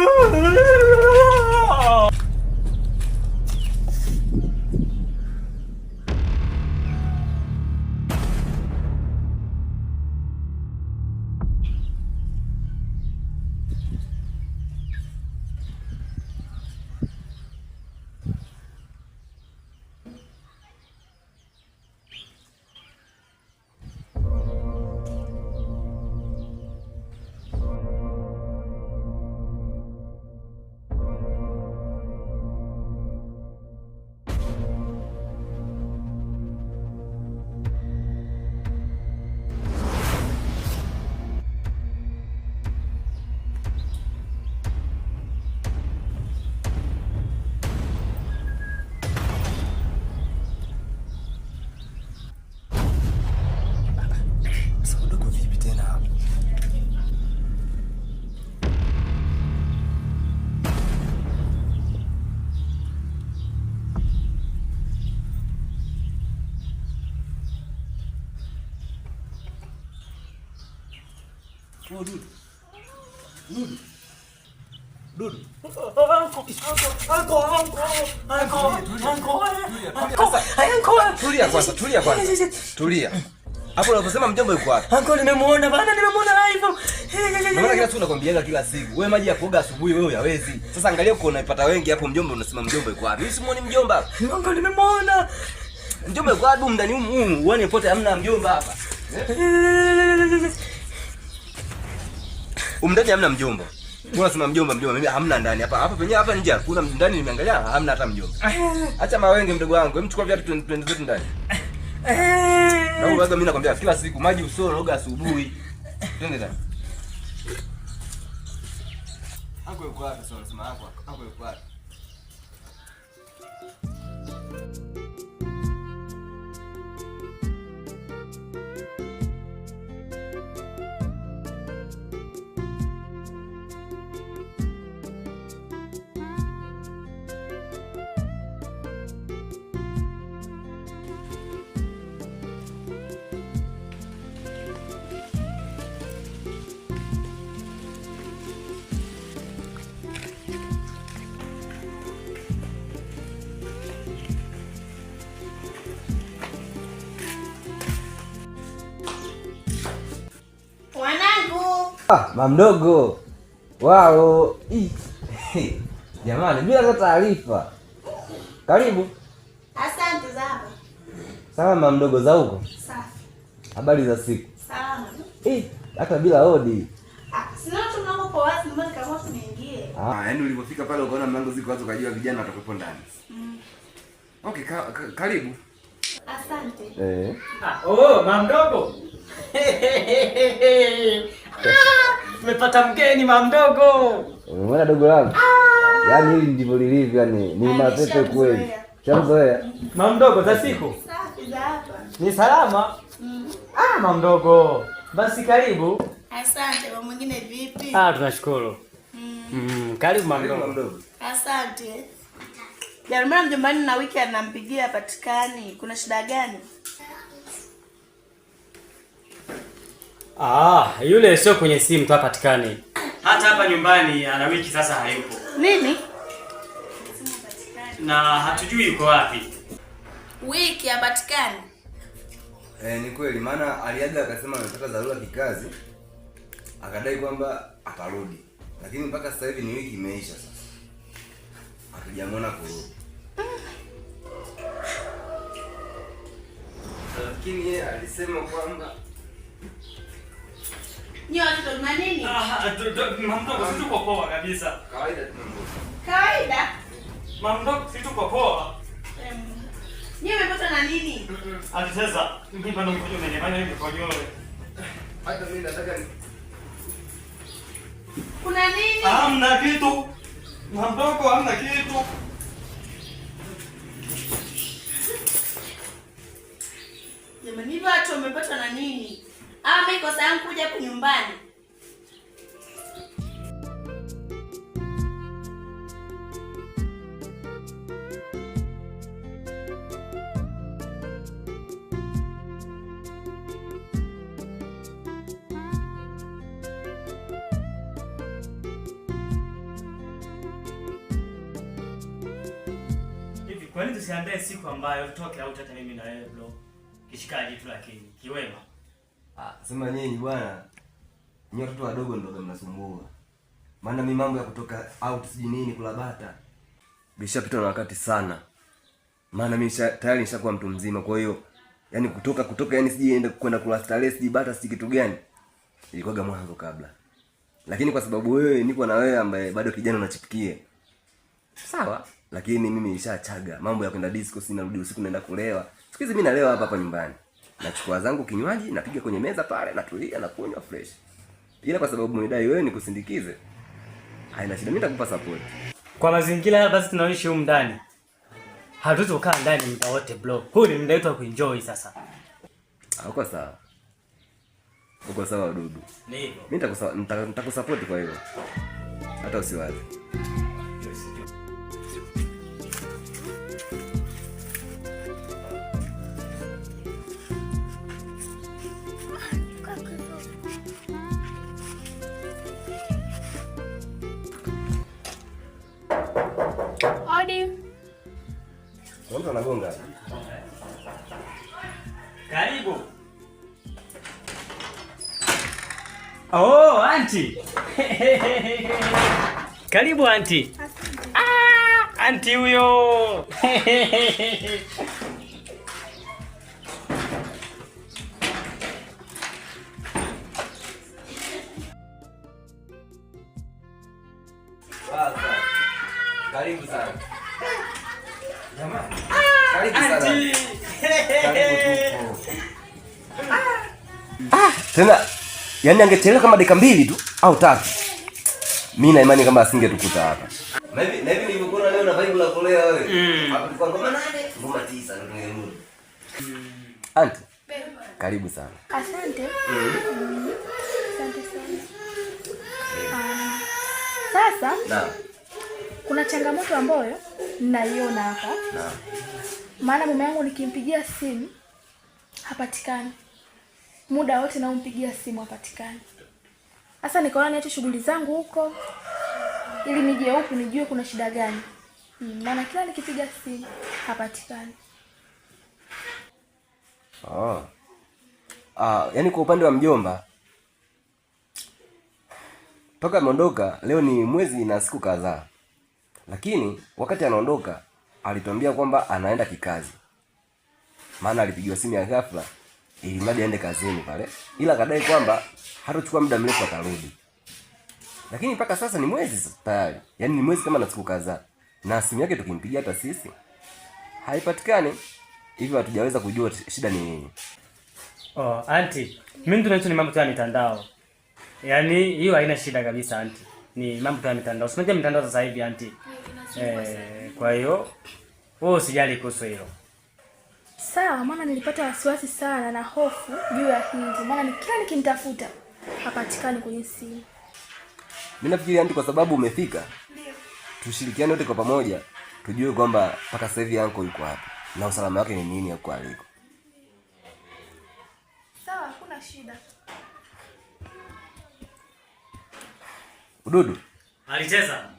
Oh, Dudu. Dudu. Dudu. Tulia kwanza. Tulia. Hapo unaposema mjomba yuko wapi? Uncle nimemuona bana, nimemuona live. Mbona kila siku nakwambiaga kila siku. Wewe maji ya kuoga asubuhi wewe huyawezi. Sasa angalia uko unaipata wengi hapo mjomba unasema mjomba yuko wapi? Mimi simuoni mjomba. Uncle nimemuona. Mjomba yuko wapi ndani humu? Uone pote hamna mjomba hapa. Umndani hamna mjomba. Mbona sema mjomba mimi hamna ndani hapa. Hapa penyewe hapa nje kuna ndani nimeangalia hamna hata mjomba. Acha mawenge mdogo wangu. Hem chukua viatu twende zetu ndani. Na wewe mimi nakwambia kila siku maji usoro oga asubuhi. Twende ndani. Hapo yuko wapi sasa unasema hapo yuko wapi? Mamdogo. Wao. Jamani, bila hata taarifa. Karibu. Asante zaba. Sawa mamdogo za huko? Safi. Habari za siku? Salama. Hata bila hodi. Sina tunako kwa wazi mbona kama tunaingie. Yaani ulipofika pale ukaona mlango ziko wazi ukajua vijana watakuwepo ndani. Okay, karibu. Asante. Mamdogo. Tumepata mgeni mamdogo. Umeona dogo langu? Yaani hili ndivyo lilivyo yani ni mapepe kweli. Shamzoea. Mamdogo za siku? Safi za hapa. Ni salama? Mamdogo. Basi karibu. Asante. Kwa mwingine vipi? Tunashukuru. Karibu mamdogo. Asante. Jamaa mjombani na wiki anampigia patikani. Kuna shida gani? Yule sio kwenye simu tu hapatikani. Hata hapa nyumbani ana wiki sasa hayupo. Nini? Na hatujui yuko wapi. Wiki hapatikani. Ni kweli maana aliaga akasema anataka dharura kikazi. Akadai kwamba atarudi. Lakini mpaka sasa hivi ni wiki imeisha sasa. Hatujamwona kurudi. Lakini yeye alisema kwamba watoto na nini? Mamdogo si tuko poa kabisa. Kawaida tu mamdogo. Kawaida? Mamdogo si tuko poa. Umepata na nini? Ati sasa mimi bado mkojo umenifanya hivi kwa nyoyo. Hata mimi nataka Kuna nini? Hamna kitu. Mamdogo hamna kitu. Jamani, watu wamepata na nini? Mimi kosa yangu kuja hapo nyumbani. Kwa nini tusiandae siku ambayo tutoke au hata mimi na wewe bro? Kishikaji tu lakini kiwema. Sema nyinyi bwana. Nyinyi watoto wadogo ndio mnasumbua. Maana mimi mambo ya kutoka out siji nini kula bata. Bishapita na wakati sana. Maana mimi tayari nishakuwa mtu mzima, kwa hiyo yani kutoka yani sijienda kwenda kula starehe siji bata siji kitu gani. Ilikuwaga mwanzo kabla. Lakini kwa sababu wewe niko na wewe ambaye bado kijana unachipikia. Sawa, lakini mimi nishachaga. Mambo ya kwenda disco sina, rudi usiku naenda kulewa. Siku hizi mimi nalewa hapa nyumbani. Nachukua zangu kinywaji, napiga kwenye meza pale, natulia na kunywa fresh. Ila kwa sababu mnidai wewe nikusindikize, haina shida, mimi nitakupa support. Kwa mazingira haya basi tunaishi huko ndani. Hatuwezi kukaa ndani muda wote bro. Huu ni muda wetu wa kuenjoy sasa. Uko sawa. Uko sawa Dudu. Ni hivyo. Mimi nitakusupport kwa hilo. Hata usiwaze. Mtu anagonga. Karibu. Oh, auntie. Karibu auntie. Auntie huyo. Karibu sana. Jamani. Karibu sana. Karibu tupo. Tena yani angechelewa kama dakika 2 tu au 3. Mimi na imani kama asingetukuta hapa. Na hivi nilivyokuona leo na vibe la kolea wewe. Hapa tulikuwa ngoma 8, ngoma 9 ndio tungerudi. Auntie. Karibu sana. Asante. Asante sana. Sasa Naam. kuna changamoto ambayo ninaiona hapa. Naam. Maana mume wangu nikimpigia simu hapatikani. Muda wote naompigia simu hapatikani. Sasa nikaona niache shughuli zangu huko ili nije huku nijue kuna shida gani. Maana kila nikipiga simu hapatikani. Yaani kwa upande wa mjomba toka ameondoka leo ni mwezi na siku kadhaa. Lakini wakati anaondoka alituambia kwamba anaenda kikazi. Maana alipigiwa simu ya ghafla ili mradi aende kazini pale. Ila kadai kwamba hatachukua muda mrefu atarudi. Lakini mpaka sasa ni mwezi tayari. Yaani ni mwezi kama na siku kadhaa. Na simu yake tukimpigia hata sisi haipatikani. Hivyo hatujaweza kujua shida ni nini. Auntie, mimi tunacho ni mambo tu ya mitandao. Yaani hiyo haina shida kabisa auntie. Ni mambo tu ya mitandao. Unajua mitandao sasa hivi auntie. Kwa hiyo wewe usijali kuhusu hilo. Sawa, maana nilipata wasiwasi sana na hofu juu ya hili. Maana kila nikimtafuta hapatikani kwenye simu. Mimi nafikiri auntie kwa sababu umefika. Ndio. Tushirikiane wote kwa pamoja, tujue kwamba mpaka sasa hivi yanko yuko wapi na usalama wake ni nini huko aliko. Sawa, hakuna shida. Ududu. Alicheza.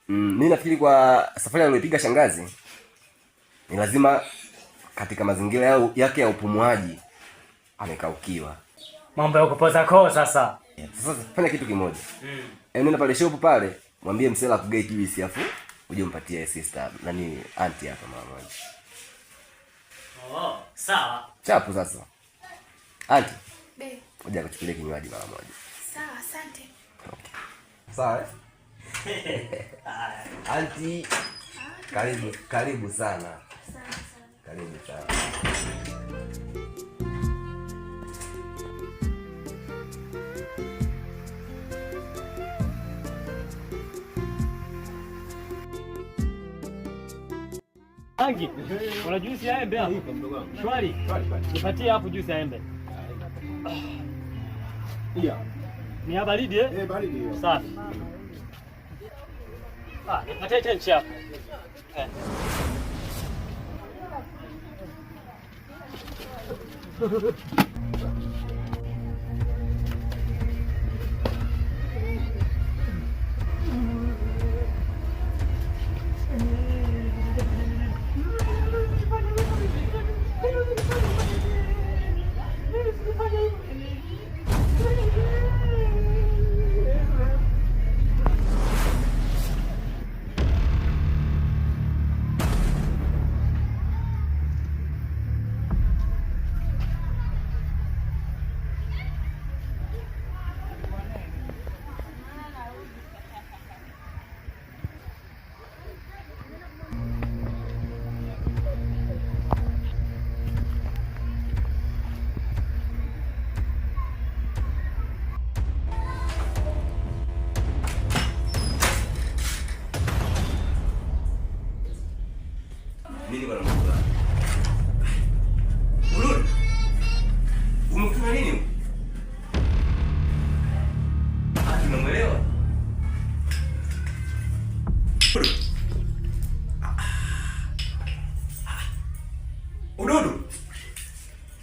Mimi nafikiri kwa safari aliyopiga shangazi ni lazima katika mazingira yake ya upumuaji amekaukiwa. Mambo ya kupoza koo sasa. Sasa fanya kitu kimoja. Nenda pale shop pale, mwambie msela kugate juice afu uje umpatie sister nani auntie hapa mara moja. Sawa. Chapu sasa. Auntie. Be. Ngoja kuchukulia kinywaji mara moja. Sawa, asante. Okay. Sawa. Auntie. Karibu sana. Karibu sana. Angi, kuna juisi ya embe hapo? Shwari. Nipatie hapo juisi ya embe. Iya. Ni ya baridi eh? Baridi hiyo. Safi. Nipatie chenchi hapo. nini bwana mdogo wangu? Urudi. Umekutana nini? Unamwelewa? Ududu.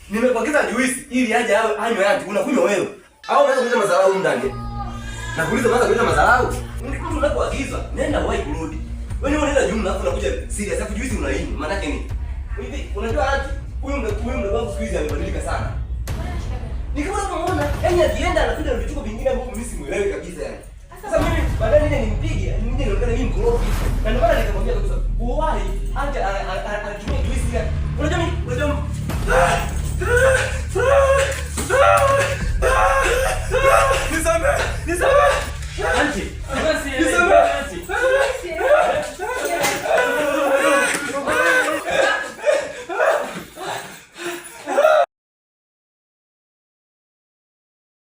Nimekuagiza juisi ili aje anywe yangu. Unakunywa wewe. Au unaweza kuleta madharau ndani? Na kuuliza unaweza kuleta madharau? Mtu unapoagiza, nenda wahi kurudi. Wewe unaenda jumla alafu unakuja serious. Alafu juisi unaini. Maana yake nini? Hivi unajua aje? Huyu mdogo wangu siku hizi amebadilika sana. Ni kama unaona, yaani akienda anakuja na vichuko vingine ambavyo mimi simuelewi kabisa yani. Sasa mimi baadaye nije nimpige